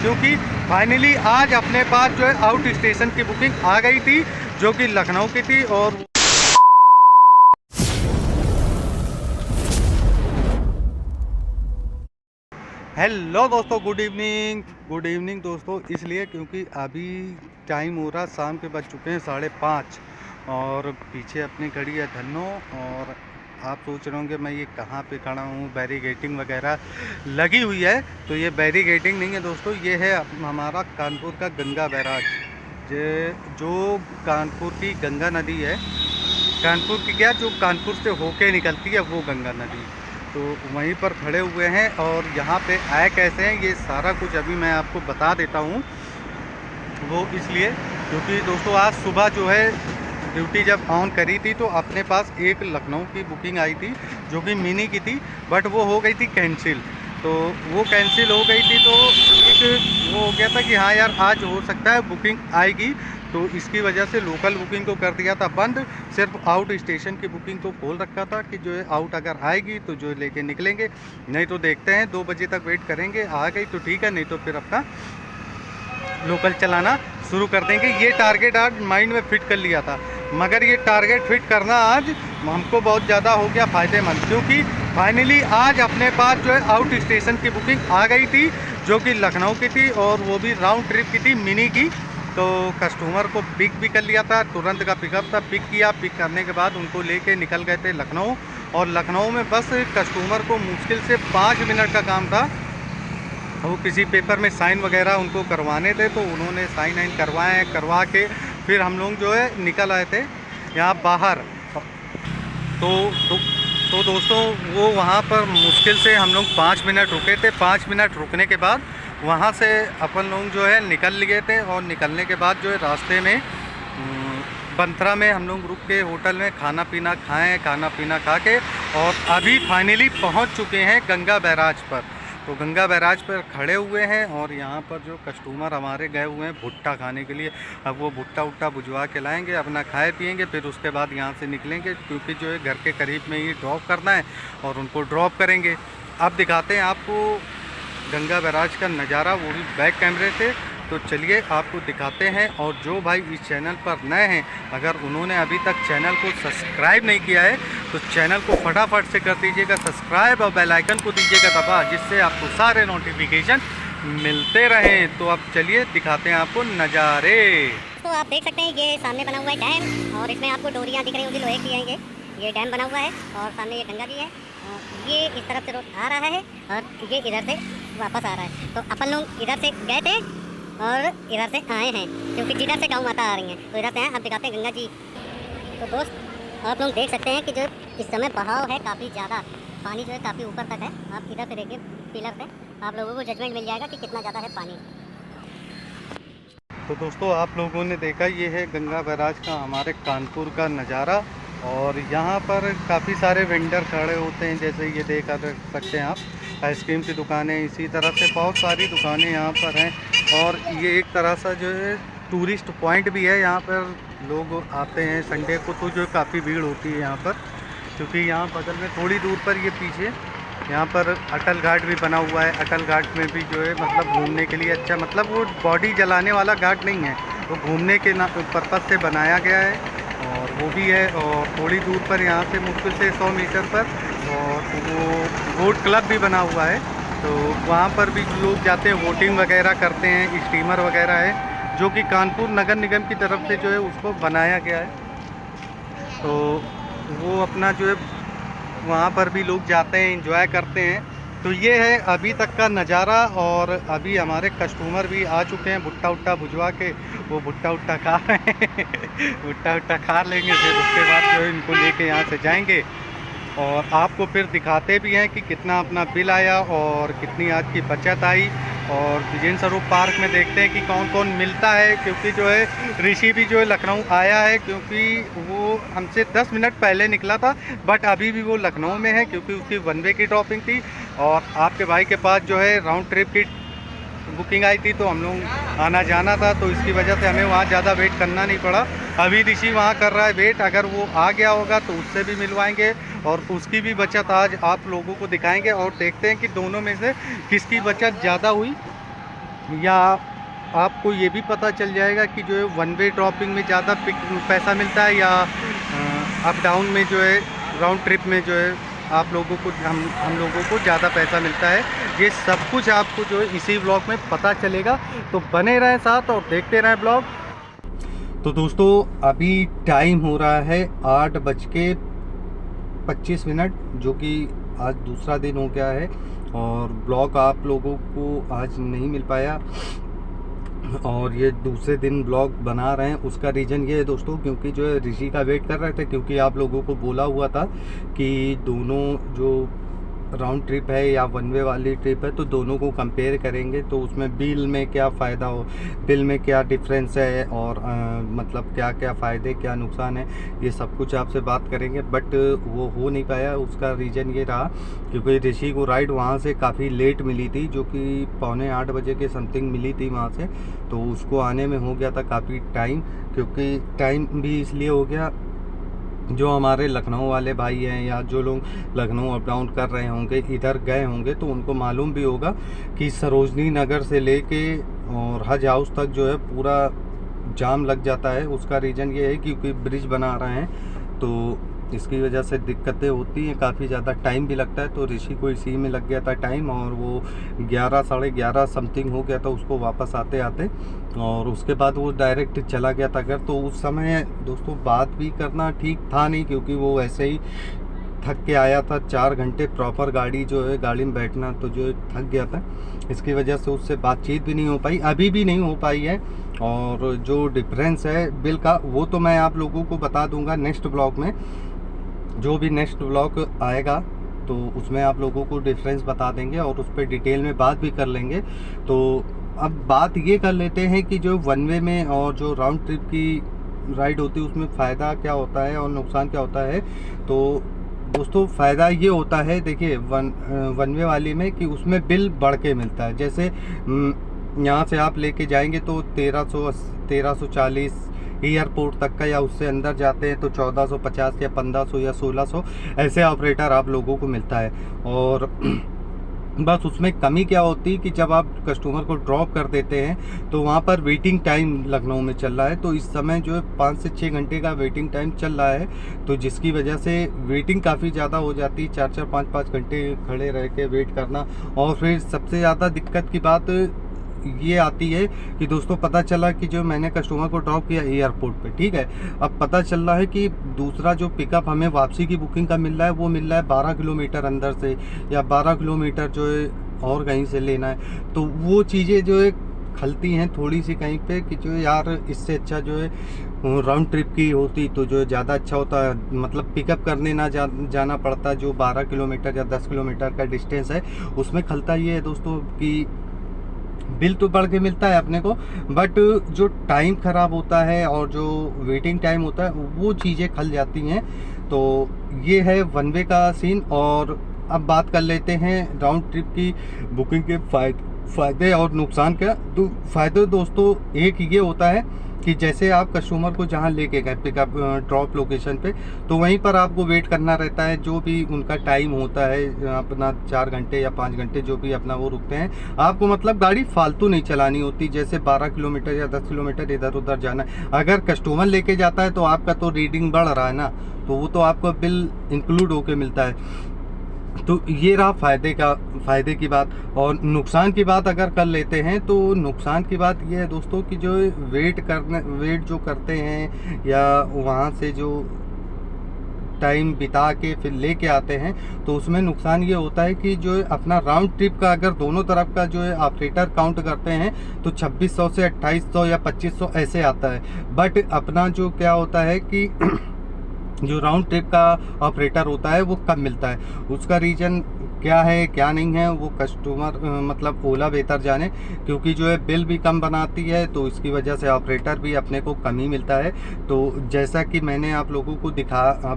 क्योंकि फाइनली आज अपने पास जो है आउट स्टेशन की बुकिंग आ गई थी, जो कि लखनऊ की थी। और हेलो दोस्तों, गुड इवनिंग दोस्तों। इसलिए क्योंकि अभी टाइम हो रहा, शाम के बज चुके हैं 5:30 और पीछे अपनी घड़ी है धन्नो। और आप सोच रहे होंगे मैं ये कहाँ पे खड़ा हूँ, बैरिगेटिंग वगैरह लगी हुई है। तो ये बैरिगेटिंग नहीं है दोस्तों, ये है हमारा कानपुर का गंगा बैराज। जो कानपुर की गंगा नदी है, कानपुर की क्या, जो कानपुर से होके निकलती है वो गंगा नदी, तो वहीं पर खड़े हुए हैं। और यहाँ पे आए कैसे हैं ये सारा कुछ अभी मैं आपको बता देता हूँ। वो इसलिए क्योंकि दोस्तों आज सुबह जो है ड्यूटी जब ऑन करी थी तो अपने पास एक लखनऊ की बुकिंग आई थी जो कि मिनी की थी, बट वो हो गई थी कैंसिल। तो वो कैंसिल हो गई थी तो एक वो हो गया था कि हाँ यार आज हो सकता है बुकिंग आएगी, तो इसकी वजह से लोकल बुकिंग को कर दिया था बंद। सिर्फ आउट स्टेशन की बुकिंग को खोल रखा था कि जो है आउट अगर आएगी तो जो लेके निकलेंगे, नहीं तो देखते हैं 2 बजे तक वेट करेंगे। आ गई तो ठीक है, नहीं तो फिर अपना लोकल चलाना शुरू कर देंगे। ये टारगेट आज माइंड में फिट कर लिया था, मगर ये टारगेट फिट करना आज हमको बहुत ज़्यादा हो गया फ़ायदेमंद, क्योंकि फाइनली आज अपने पास जो है आउट स्टेशन की बुकिंग आ गई थी जो कि लखनऊ की थी, और वो भी राउंड ट्रिप की थी, मिनी की। तो कस्टमर को पिक भी कर लिया था, तुरंत का पिकअप था। पिक किया, पिक करने के बाद उनको लेके निकल गए थे लखनऊ। और लखनऊ में बस कस्टमर को मुश्किल से 5 मिनट का काम था। वो किसी पेपर में साइन वगैरह उनको करवाने थे, तो उन्होंने साइन वाइन करवाए, करवा के फिर हम लोग जो है निकल आए थे यहाँ बाहर। तो दोस्तों वो वहाँ पर मुश्किल से हम लोग 5 मिनट रुके थे। 5 मिनट रुकने के बाद वहाँ से अपन लोग जो है निकल लिए थे। और निकलने के बाद जो है रास्ते में बंथरा में हम लोग रुक के होटल में खाना पीना खाएँ, खाना पीना खा के और अभी फाइनली पहुँच चुके हैं गंगा बैराज पर। तो गंगा बैराज पर खड़े हुए हैं और यहाँ पर जो कस्टमर हमारे गए हुए हैं भुट्टा खाने के लिए, अब वो भुट्टा उट्टा बुझवा के लाएंगे, अपना खाए पिएंगे, फिर उसके बाद यहाँ से निकलेंगे, क्योंकि जो है घर के करीब में ही ड्रॉप करना है और उनको ड्रॉप करेंगे। अब दिखाते हैं आपको गंगा बैराज का नज़ारा, वो भी बैक कैमरे से। तो चलिए आपको दिखाते हैं। और जो भाई इस चैनल पर नए हैं, अगर उन्होंने अभी तक चैनल को सब्सक्राइब नहीं किया है तो चैनल को फटाफट से कर दीजिएगा सब्सक्राइब और बेल आइकन को दीजिएगा दबा, जिससे आपको सारे नोटिफिकेशन मिलते रहें। तो अब चलिए दिखाते हैं आपको नज़ारे। तो आप देख सकते हैं ये सामने बना हुआ है डैम, और इसमें आपको डोरियाँ दिख रही होंगी लोहे की हैं। ये डैम बना हुआ है और सामने ये गंगा जी है। ये इस तरफ से रोड आ रहा है और ये इधर से वापस आ रहा है। तो अपन लोग इधर से गए थे और इधर से आए हैं, क्योंकि जिधर से गाँव माता आ रही हैं तो इधर से हैं। अब दिखाते हैं गंगा जी। तो दोस्त आप लोग देख सकते हैं कि जो इस समय बहाव है काफ़ी ज़्यादा, पानी जो है काफ़ी ऊपर तक है। आप इधर से देखिए पिलर से, आप लोगों को जजमेंट मिल जाएगा कि कितना ज़्यादा है पानी। तो दोस्तों आप लोगों ने देखा, ये है गंगा बैराज का हमारे कानपुर का नज़ारा। और यहाँ पर काफ़ी सारे वेंडर खड़े होते हैं, जैसे ये देख सकते हैं आप, आइसक्रीम की दुकानें, इसी तरह से बहुत सारी दुकानें यहाँ पर हैं। और ये एक तरह से जो है टूरिस्ट पॉइंट भी है, यहाँ पर लोग आते हैं संडे को, तो जो काफ़ी भीड़ होती है यहाँ पर, क्योंकि यहाँ बगल में थोड़ी दूर पर ये पीछे यहाँ पर अटल घाट भी बना हुआ है। अटल घाट में भी जो है मतलब घूमने के लिए अच्छा, मतलब वो बॉडी जलाने वाला घाट नहीं है, वो घूमने के पर्पज़ से बनाया गया है, और वो भी है। और थोड़ी दूर पर यहाँ से मुश्किल से 100 मीटर पर और वो बोट क्लब भी बना हुआ है, तो वहाँ पर भी लोग जाते हैं, वोटिंग वगैरह करते हैं। स्टीमर वगैरह है जो कि कानपुर नगर निगम की तरफ से जो है उसको बनाया गया है, तो वो अपना जो है वहाँ पर भी लोग जाते हैं, एंजॉय करते हैं। तो ये है अभी तक का नज़ारा। और अभी हमारे कस्टमर भी आ चुके हैं, भुट्टा उट्टा बुझवा के वो भुट्टा उट्टा खा रहे हैं भुट्टा उट्टा खा लेंगे, फिर उसके बाद जो है इनको लेके यहाँ से जाएंगे और आपको फिर दिखाते भी हैं कि कितना अपना बिल आया और कितनी आज की बचत आई। और विजय स्वरूप पार्क में देखते हैं कि कौन कौन मिलता है, क्योंकि जो है ऋषि भी जो है लखनऊ आया है, क्योंकि वो हमसे 10 मिनट पहले निकला था, बट अभी भी वो लखनऊ में है, क्योंकि उसकी 1 वे की ड्रॉपिंग थी। और आपके भाई के पास जो है राउंड ट्रिप की बुकिंग आई थी, तो हम लोग आना जाना था, तो इसकी वजह से हमें वहाँ ज़्यादा वेट करना नहीं पड़ा। अभी ऋषि वहाँ कर रहा है वेट, अगर वो आ गया होगा तो उससे भी मिलवाएंगे और उसकी भी बचत आज आप लोगों को दिखाएंगे। और देखते हैं कि दोनों में से किसकी बचत ज़्यादा हुई या आपको ये भी पता चल जाएगा कि जो है वन वे ड्रॉपिंग में ज़्यादा पैसा मिलता है, या अप डाउन में जो है राउंड ट्रिप में जो है आप लोगों को हम लोगों को ज़्यादा पैसा मिलता है। ये सब कुछ आपको जो है इसी ब्लॉग में पता चलेगा, तो बने रहें साथ और देखते रहें ब्लॉग। तो दोस्तों अभी टाइम हो रहा है 8:25, जो कि आज दूसरा दिन हो गया है और ब्लॉग आप लोगों को आज नहीं मिल पाया, और ये दूसरे दिन ब्लॉग बना रहे हैं। उसका रीज़न ये है दोस्तों, क्योंकि जो है ऋषि का वेट कर रहे थे, क्योंकि आप लोगों को बोला हुआ था कि दोनों जो राउंड ट्रिप है या वन वे वाली ट्रिप है तो दोनों को कंपेयर करेंगे, तो उसमें बिल में क्या फ़ायदा हो, बिल में क्या डिफरेंस है, और मतलब क्या क्या फ़ायदे क्या नुकसान है, ये सब कुछ आपसे बात करेंगे। बट वो हो नहीं पाया। उसका रीज़न ये रहा क्योंकि ऋषि को राइड वहाँ से काफ़ी लेट मिली थी, जो कि 7:45 बजे के समथिंग मिली थी वहाँ से, तो उसको आने में हो गया था काफ़ी टाइम। क्योंकि टाइम भी इसलिए हो गया, जो हमारे लखनऊ वाले भाई हैं या जो लोग लखनऊ अप डाउन कर रहे होंगे, इधर गए होंगे, तो उनको मालूम भी होगा कि सरोजनी नगर से लेके और हज हाउस तक जो है पूरा जाम लग जाता है। उसका रीज़न ये है क्योंकि ब्रिज बना रहे हैं, तो इसकी वजह से दिक्कतें होती हैं, काफ़ी ज़्यादा टाइम भी लगता है। तो ऋषि को इसी में लग गया था टाइम, और वो 11 साढ़े 11 समथिंग हो गया था उसको वापस आते आते, और उसके बाद वो डायरेक्ट चला गया था घर। तो उस समय दोस्तों बात भी करना ठीक था नहीं, क्योंकि वो ऐसे ही थक के आया था। 4 घंटे प्रॉपर गाड़ी में बैठना, तो जो थक गया था, इसकी वजह से उससे बातचीत भी नहीं हो पाई, अभी भी नहीं हो पाई है। और जो डिफरेंस है बिल का, वो तो मैं आप लोगों को बता दूंगा नेक्स्ट ब्लॉग में। जो भी नेक्स्ट ब्लॉग आएगा तो उसमें आप लोगों को डिफरेंस बता देंगे और उस पर डिटेल में बात भी कर लेंगे। तो अब बात ये कर लेते हैं कि जो वन वे में और जो राउंड ट्रिप की राइड होती है उसमें फ़ायदा क्या होता है और नुकसान क्या होता है। तो दोस्तों फ़ायदा ये होता है, देखिए वन वे वाली में कि उसमें बिल बढ़ के मिलता है। जैसे यहाँ से आप लेके जाएंगे तो 1340 एयरपोर्ट तक का, या उससे अंदर जाते हैं तो 1450 या 1500 या 1600 ऐसे ऑपरेटर आप लोगों को मिलता है। और बस उसमें कमी क्या होती है कि जब आप कस्टमर को ड्रॉप कर देते हैं तो वहाँ पर वेटिंग टाइम लखनऊ में चल रहा है, तो इस समय जो है 5 से 6 घंटे का वेटिंग टाइम चल रहा है, तो जिसकी वजह से वेटिंग काफ़ी ज़्यादा हो जाती है। 4-4 5-5 घंटे खड़े रह के वेट करना। और फिर सबसे ज़्यादा दिक्कत की बात ये आती है कि दोस्तों पता चला कि जो मैंने कस्टमर को ड्रॉप किया एयरपोर्ट पे, ठीक है, अब पता चल रहा है कि दूसरा जो पिकअप हमें वापसी की बुकिंग का मिल रहा है वो मिल रहा है 12 किलोमीटर अंदर से, या 12 किलोमीटर जो है और कहीं से लेना है। तो वो चीज़ें जो है खलती हैं थोड़ी सी कहीं पे कि जो यार इससे अच्छा जो है राउंड ट्रिप की होती तो जो ज़्यादा अच्छा होता है, मतलब पिकअप करने ना जाना पड़ता। जो 12 किलोमीटर या 10 किलोमीटर का डिस्टेंस है उसमें खलता ये है दोस्तों कि बिल तो बढ़ के मिलता है अपने को, बट जो टाइम ख़राब होता है और जो वेटिंग टाइम होता है वो चीज़ें खल जाती हैं। तो ये है वन वे का सीन। और अब बात कर लेते हैं राउंड ट्रिप की बुकिंग के फ़ायदे और नुकसान का। तो फ़ायदे दोस्तों एक ये होता है कि जैसे आप कस्टमर को जहाँ लेके गए पिकअप ड्रॉप लोकेशन पे, तो वहीं पर आपको वेट करना रहता है। जो भी उनका टाइम होता है अपना 4 घंटे या 5 घंटे जो भी अपना वो रुकते हैं, आपको मतलब गाड़ी फालतू नहीं चलानी होती। जैसे 12 किलोमीटर या 10 किलोमीटर इधर उधर जाना है, अगर कस्टमर लेके जाता है तो आपका तो रीडिंग बढ़ रहा है ना, तो वो तो आपका बिल इंक्लूड होके मिलता है। तो ये रहा फ़ायदे की बात। और नुकसान की बात अगर कर लेते हैं तो नुकसान की बात ये है दोस्तों कि जो वेट जो करते हैं या वहाँ से जो टाइम बिता के फिर लेके आते हैं, तो उसमें नुकसान ये होता है कि जो अपना राउंड ट्रिप का अगर दोनों तरफ का जो है ऑपरेटर काउंट करते हैं तो 2600 से 2800 या 2500 ऐसे आता है। बट अपना जो क्या होता है कि जो राउंड ट्रिप का ऑपरेटर होता है वो कम मिलता है। उसका रीज़न क्या है क्या नहीं है वो कस्टमर मतलब ओला बेहतर जाने, क्योंकि जो है बिल भी कम बनाती है तो इसकी वजह से ऑपरेटर भी अपने को कम ही मिलता है। तो जैसा कि मैंने आप लोगों को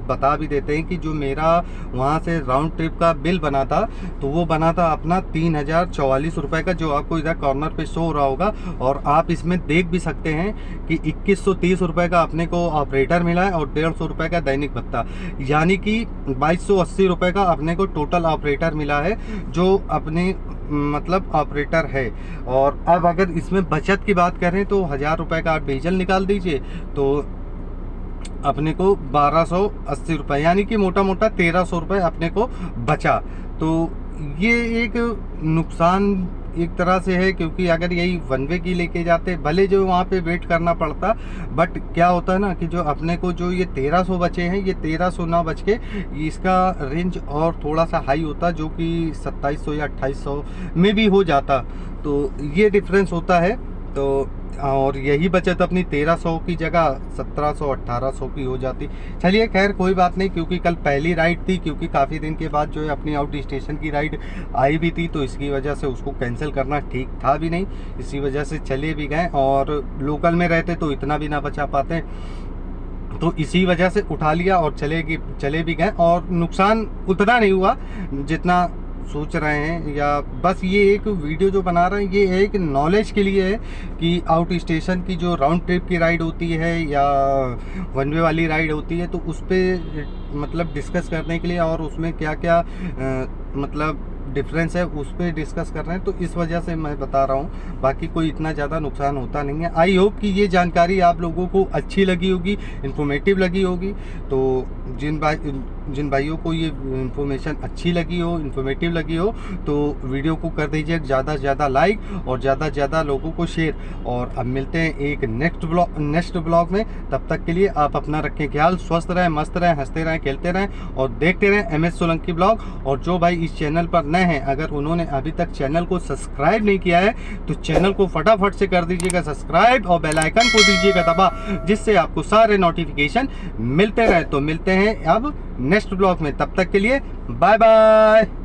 बता भी देते हैं कि जो मेरा वहाँ से राउंड ट्रिप का बिल बना था तो वो बना था अपना 3044 रुपये का, जो आपको इधर कॉर्नर पे शो हो रहा होगा। और आप इसमें देख भी सकते हैं कि 2130 रुपये का अपने को ऑपरेटर मिला है और 150 रुपये का दैनिक भत्ता, यानी कि 2280 रुपये का अपने को टोटल ऑपरेटर मिला है, जो अपने मतलब ऑपरेटर है। और अब अगर इसमें बचत की बात करें तो 1000 रुपये का आप डीजल निकाल दीजिए तो अपने को 1280 रुपये, यानी कि मोटा मोटा 1300 रुपये अपने को बचा। तो ये एक नुकसान एक तरह से है, क्योंकि अगर यही वन वे की लेके जाते भले जो वहाँ पे वेट करना पड़ता, बट क्या होता है ना कि जो अपने को जो ये 1300 बचे हैं, ये 1300 ना बच के इसका रेंज और थोड़ा सा हाई होता, जो कि 2700 या 2800 में भी हो जाता। तो ये डिफरेंस होता है। तो और यही बचत अपनी 1300 की जगह 1700 1800 की हो जाती। चलिए खैर कोई बात नहीं, क्योंकि कल पहली राइड थी, क्योंकि काफ़ी दिन के बाद जो है अपनी आउट स्टेशन की राइड आई भी थी, तो इसकी वजह से उसको कैंसिल करना ठीक था भी नहीं, इसी वजह से चले भी गए। और लोकल में रहते तो इतना भी ना बचा पाते, तो इसी वजह से उठा लिया और चले भी गए। और नुकसान उतना नहीं हुआ जितना सोच रहे हैं, या बस ये एक वीडियो जो बना रहे हैं ये एक नॉलेज के लिए है कि आउट स्टेशन की जो राउंड ट्रिप की राइड होती है या वन वे वाली राइड होती है, तो उस पर मतलब डिस्कस करने के लिए और उसमें क्या क्या मतलब डिफरेंस है उस पर डिस्कस कर रहे हैं, तो इस वजह से मैं बता रहा हूँ। बाकी कोई इतना ज़्यादा नुकसान होता नहीं है। आई होप कि ये जानकारी आप लोगों को अच्छी लगी होगी, इन्फॉर्मेटिव लगी होगी। तो जिन भाइयों को ये इन्फॉर्मेशन अच्छी लगी हो, इन्फॉर्मेटिव लगी हो, तो वीडियो को कर दीजिए ज़्यादा से ज़्यादा लाइक और ज़्यादा से ज़्यादा लोगों को शेयर। और अब मिलते हैं एक नेक्स्ट ब्लॉग में। तब तक के लिए आप अपना रखें ख्याल, स्वस्थ रहें, मस्त रहें, हंसते रहें, खेलते रहें और देखते रहें MS सोलंकी ब्लॉग। और जो भाई इस चैनल पर नए हैं, अगर उन्होंने अभी तक चैनल को सब्सक्राइब नहीं किया है तो चैनल को फटाफट से कर दीजिएगा सब्सक्राइब और बेल आइकन को दीजिएगा दबा, जिससे आपको सारे नोटिफिकेशन मिलते रहे। तो मिलते हैं अब नेक्स्ट ब्लॉग में, तब तक के लिए बाय बाय।